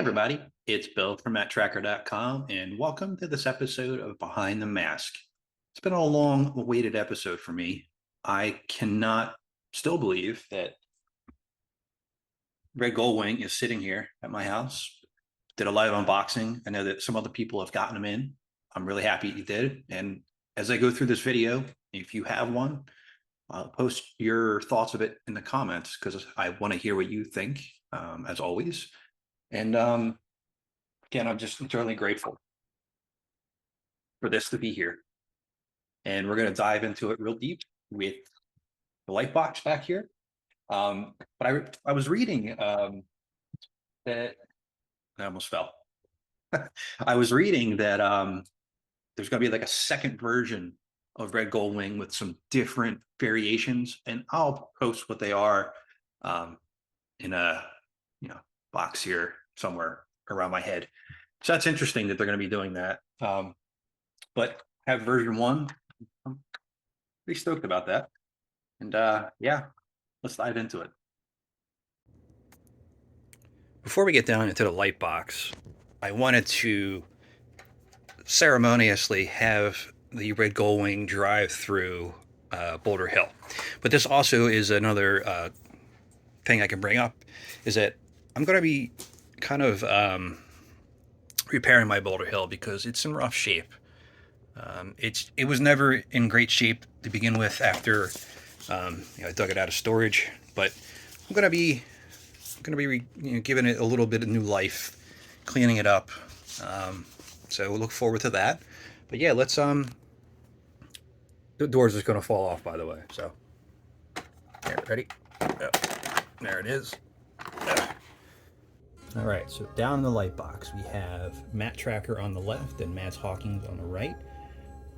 everybody, it's Bill from Matt-Trakker.com, and welcome to this episode of Behind the Mask. It's been a long-awaited episode for me. I cannot still believe that Red Gullwing is sitting here at my house. Did a live unboxing. I know that some other people have gotten them in. I'm really happy you did. And as I go through this video, if you have one, post your thoughts of it in the comments because I want to hear what you think, as always. And again, I'm just eternally grateful for this to be here. And we're going to dive into it real deep with the light box back here. But I was reading that I almost fell. I was reading that there's going to be like a second version of Red Gullwing with some different variations, and I'll post what they are in a box here somewhere around my head. So that's interesting that they're going to be doing that. But have version 1. I'm pretty stoked about that. And yeah, let's dive into it. Before we get down into the light box, I wanted to ceremoniously have the Red Gullwing drive through Boulder Hill. But this also is another thing I can bring up, is that I'm going to be kind of repairing my Boulder Hill because it's in rough shape. It was never in great shape to begin with after I dug it out of storage, but I'm going to be giving it a little bit of new life, cleaning it up. So we'll look forward to that. But yeah, let's the door's just going to fall off, by the way. So here, ready? There it is. All right, so down in the light box, we have Matt-Trakker on the left and Matt-Hawking on the right.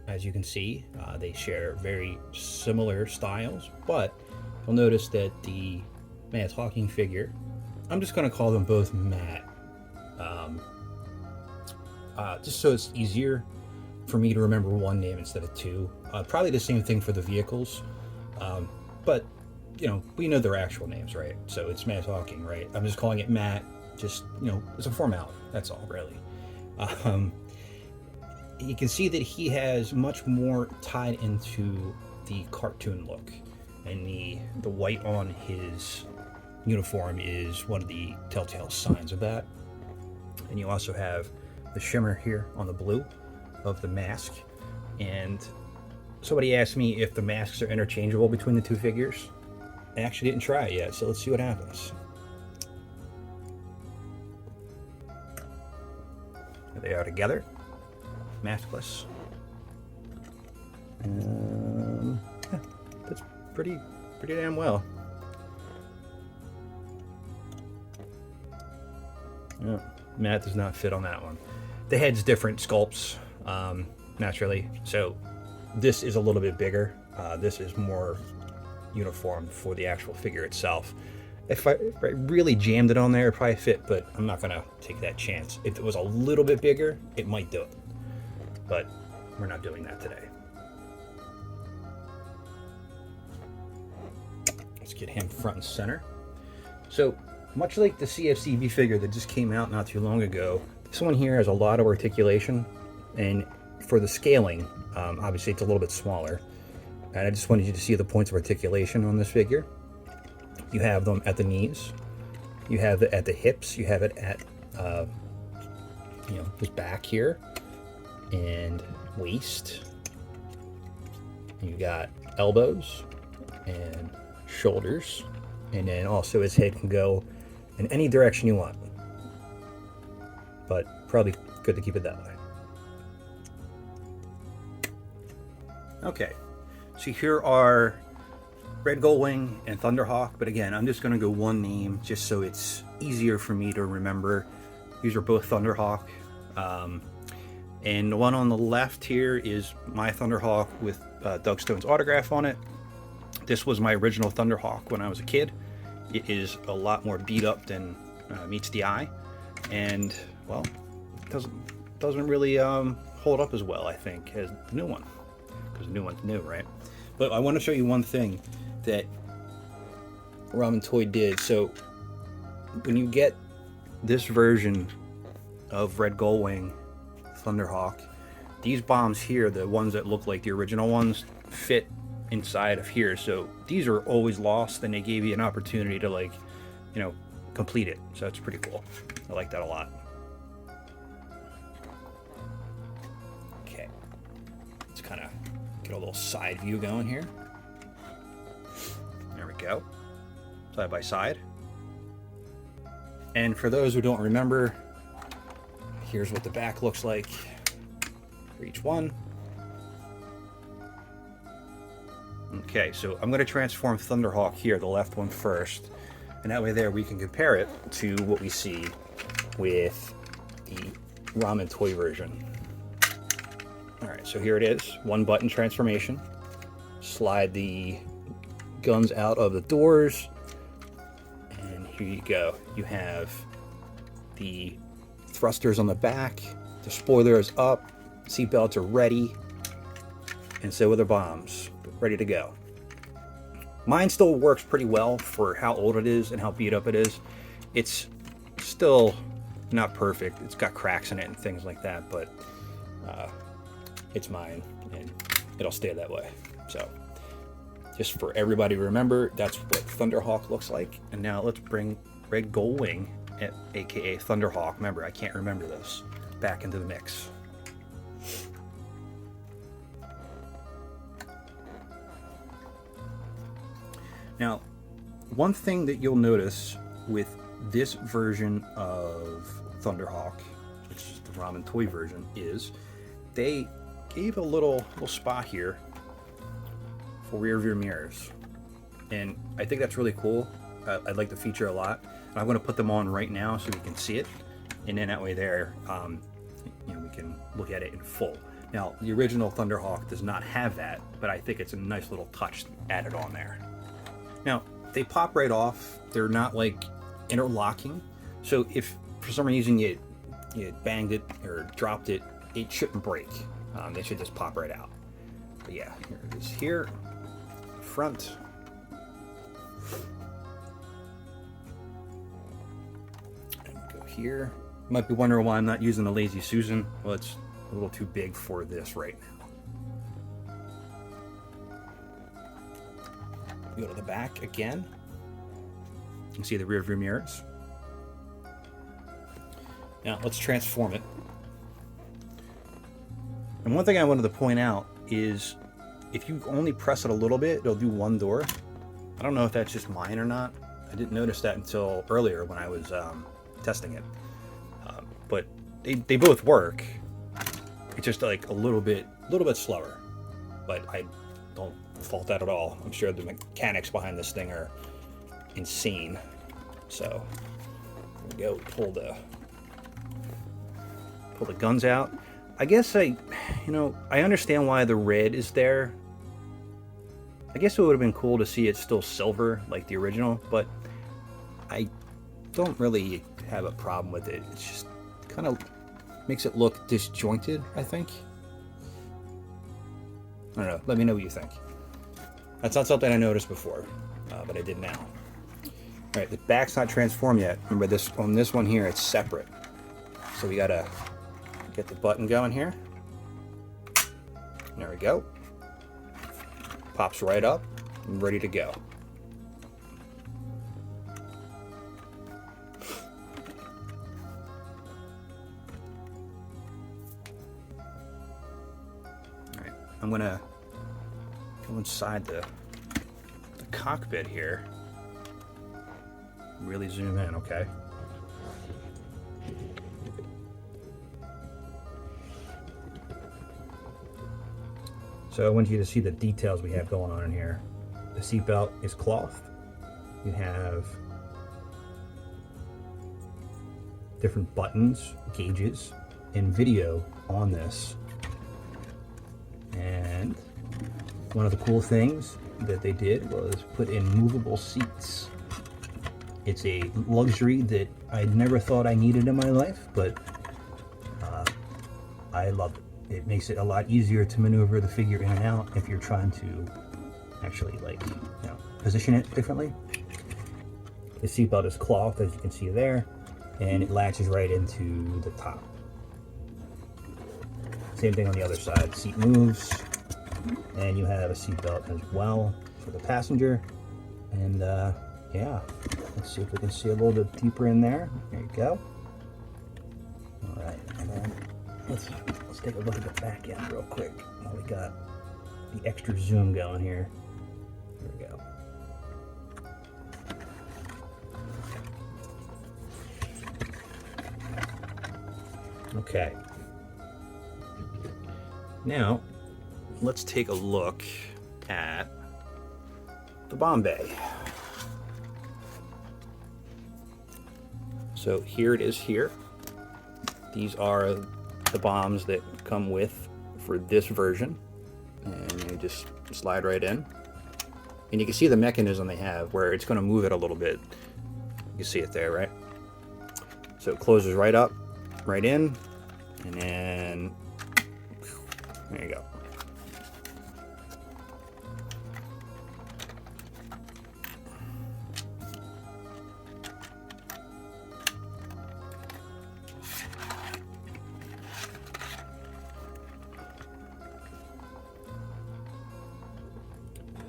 As you can see, they share very similar styles, but you'll notice that the Matt-Hawking figure, I'm just going to call them both Matt, just so it's easier for me to remember one name instead of two. Probably the same thing for the vehicles, but we know their actual names, right? So it's Matt-Hawking, right? I'm just calling it Matt. Just, it's a formality. That's all, really. You can see that he has much more tied into the cartoon look, and the white on his uniform is one of the telltale signs of that. And you also have the shimmer here on the blue of the mask. And somebody asked me if the masks are interchangeable between the two figures. I actually didn't try it yet, so let's see what happens. There they are together, maskless. Yeah, that's pretty damn well. Yeah, Matt does not fit on that one. The head's different sculpts, naturally. So this is a little bit bigger. This is more uniform for the actual figure itself. If I really jammed it on there, it'd probably fit, but I'm not gonna take that chance. If it was a little bit bigger, it might do it, but we're not doing that today. Let's get him front and center. So much like the CFCB figure that just came out not too long ago, this one here has a lot of articulation, and for the scaling, obviously it's a little bit smaller. And I just wanted you to see the points of articulation on this figure. You have them at the knees, you have it at the hips, you have it at his back here, and waist. You got elbows and shoulders, and then also his head can go in any direction you want, but probably good to keep it that way. Okay, so here are Red Gullwing and Thunderhawk, but again, I'm just going to go one name just so it's easier for me to remember. These are both Thunderhawk. And the one on the left here is my Thunderhawk with Doug Stone's autograph on it. This was my original Thunderhawk when I was a kid. It is a lot more beat up than meets the eye. And, well, it doesn't really hold up as well, I think, as the new one. Because the new one's new, right? But I want to show you one thing that Ramen Toy did. So when you get this version of Red Gullwing Thunderhawk, these bombs here, the ones that look like the original ones, fit inside of here. So these are always lost, and they gave you an opportunity to, like, you know, complete it. So it's pretty cool. I like that a lot. Okay, let's kind of get a little side view going here. There we go, side by side. And for those who don't remember, here's what the back looks like for each one. Okay, so I'm going to transform Thunderhawk here, the left one first, and that way there we can compare it to what we see with the Ramen toy version. Alright, so here it is, one button transformation. Slide the guns out of the doors, and here you go. You have the thrusters on the back, the spoiler is up, seatbelts are ready, and so are the bombs, ready to go. Mine still works pretty well for how old it is and how beat up it is. It's still not perfect. It's got cracks in it and things like that, but it's mine and it'll stay that way. So just for everybody to remember, that's what Thunderhawk looks like. And now let's bring Red Gullwing, aka Thunderhawk, remember I can't remember this, back into the mix. Now, one thing that you'll notice with this version of Thunderhawk, which is the Ramen toy version, is they gave a little spot here for rear view mirrors. And I think that's really cool. I like the feature a lot. And I'm going to put them on right now so we can see it. And then that way there, you know, we can look at it in full. Now, the original Thunderhawk does not have that, but I think it's a nice little touch added on there. Now, they pop right off. They're not like interlocking. So if for some reason you banged it or dropped it, it shouldn't break. They should just pop right out. But yeah, here it is here, front. And go here. You might be wondering why I'm not using the Lazy Susan. Well, it's a little too big for this right now. Go to the back again. You can see the rear view mirrors. Now let's transform it. And one thing I wanted to point out is if you only press it a little bit, it'll do one door. I don't know if that's just mine or not. I didn't notice that until earlier when I was testing it. But they both work. It's just like a little bit slower. But I don't fault that at all. I'm sure the mechanics behind this thing are insane. So here we go. Pull the guns out. I guess I understand why the red is there. I guess it would have been cool to see it still silver like the original, but I don't really have a problem with it. It's just kind of makes it look disjointed, I think. I don't know. Let me know what you think. That's not something I noticed before, but I did now. All right, the back's not transformed yet. Remember this on this one here, it's separate. So we gotta get the button going here. There we go. Pops right up and ready to go. All right, I'm gonna go inside the cockpit here. Really zoom in, okay? So I want you to see the details we have going on in here. The seatbelt is cloth. You have different buttons, gauges, and video on this. And one of the cool things that they did was put in movable seats. It's a luxury that I never thought I needed in my life, but I love it. It makes it a lot easier to maneuver the figure in and out if you're trying to actually, like, position it differently. The seatbelt is cloth, as you can see there. and it latches right into the top. Same thing on the other side. Seat moves, and you have a seat belt as well for the passenger. And yeah, let's see if we can see a little bit deeper in there. There you go. All right, and then let's take a look at the back end real quick while we got the extra zoom going here. Here we go. Okay. Now, let's take a look at the bomb bay. So here it is here. These are the bombs that come with for this version. And you just slide right in. And you can see the mechanism they have where it's going to move it a little bit. You can see it there, right? So it closes right up, right in, and then there you go.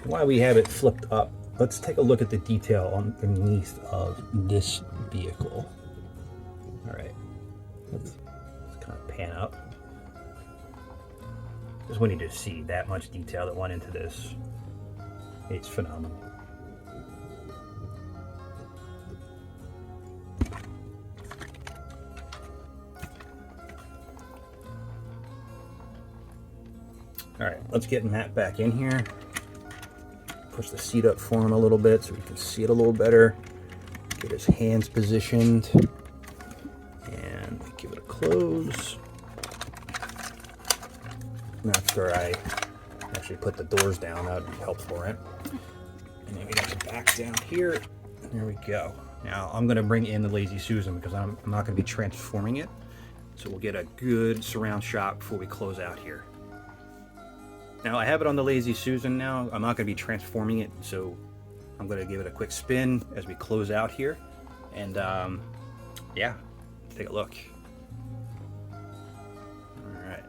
While we have it flipped up, let's take a look at the detail underneath of this vehicle. All right, let's kind of pan up. Just wanted to see that much detail that went into this. It's phenomenal. All right, let's get Matt back in here. Push the seat up for him a little bit so we can see it a little better. Get his hands positioned. And give it a close. And after I actually put the doors down, that would be helpful, right? And then we got the back down here. And there we go. Now I'm going to bring in the Lazy Susan because I'm not going to be transforming it. So we'll get a good surround shot before we close out here. Now I have it on the Lazy Susan now. I'm not going to be transforming it, so I'm going to give it a quick spin as we close out here. And yeah, take a look. All right.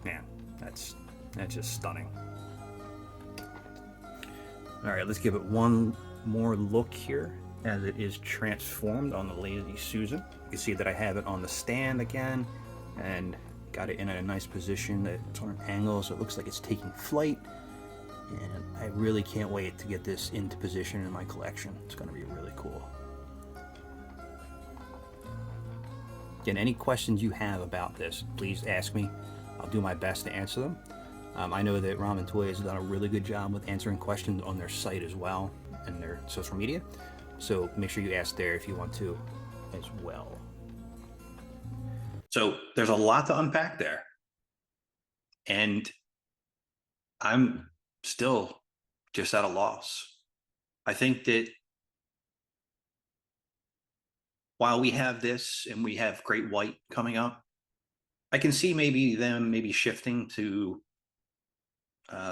Man, that's just stunning. All right, let's give it one more look here as it is transformed on the Lazy Susan. You can see that I have it on the stand again and got it in a nice position that it's on an angle so it looks like it's taking flight. And I really can't wait to get this into position in my collection. It's going to be really cool. Again, any questions you have about this, please ask me. I'll do my best to answer them. I know that Ramen Toys has done a really good job with answering questions on their site as well and their social media. So make sure you ask there if you want to as well. So there's a lot to unpack there. And I'm still just at a loss. I think that while we have this and we have Great White coming up, I can see them shifting to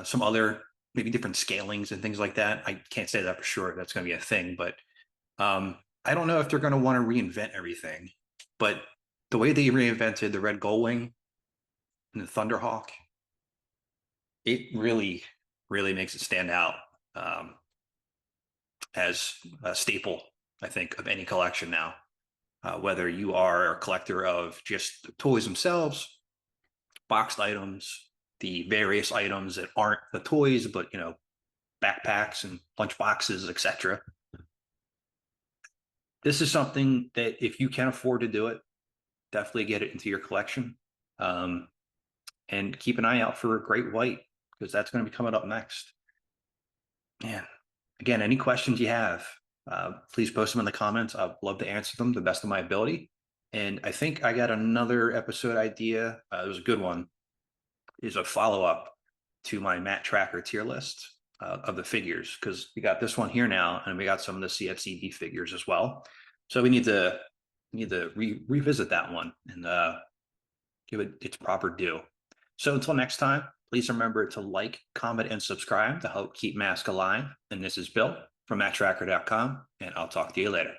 some other, maybe different scalings and things like that. I can't say that for sure. That's going to be a thing, but I don't know if they're going to want to reinvent everything. But the way they reinvented the red Gullwing and the Thunderhawk, it really, really makes it stand out as a staple, I think, of any collection now. Whether you are a collector of just the toys themselves, boxed items, the various items that aren't the toys, but backpacks and lunch boxes, etc. This is something that if you can afford to do it, definitely get it into your collection. And keep an eye out for a Great White, because that's going to be coming up next. Man, again, any questions you have, please post them in the comments. I'd love to answer them to the best of my ability. And I think I got another episode idea. It was a good one. Is a follow-up to my Matt-Trakker tier list of the figures, because we got this one here now, and we got some of the CFCB figures as well. So we need to revisit that one and give it its proper due. So until next time, please remember to like, comment, and subscribe to help keep Mask alive. And this is Bill from Matt-Trakker.com, and I'll talk to you later.